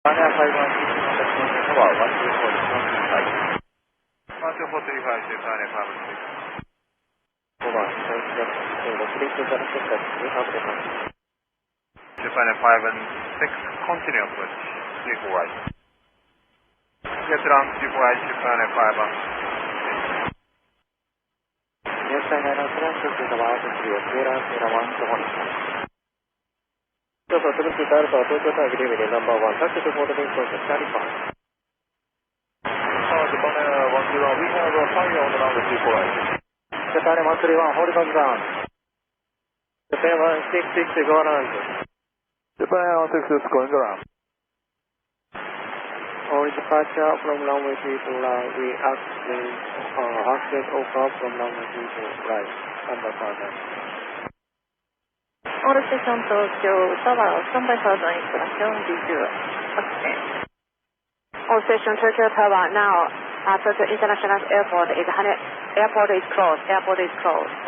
Japan 516 tower 124 12435 Japan 516. Over, please to the reception, we have the one. Japan 516, continue approach, 34 right. Get around 34 right, Japan 516. Yes, I have a transfer to the wire to Sierra 1 to 1. So, to the Sierra, Tokyo Agreement number 1, taxi to Port of Process, California. Japan 10, we have a fire on around the 34 right. Japan 131, hold on ground. Japan 166 is going on. Japan 166 is going around. Or departure from runway 34 right, we access over from runway 34 right, number 5. All station Tokyo Tower, standby for the installation, visual access. All station Tokyo Tower now, Tokyo International Airport is closed. Airport is closed.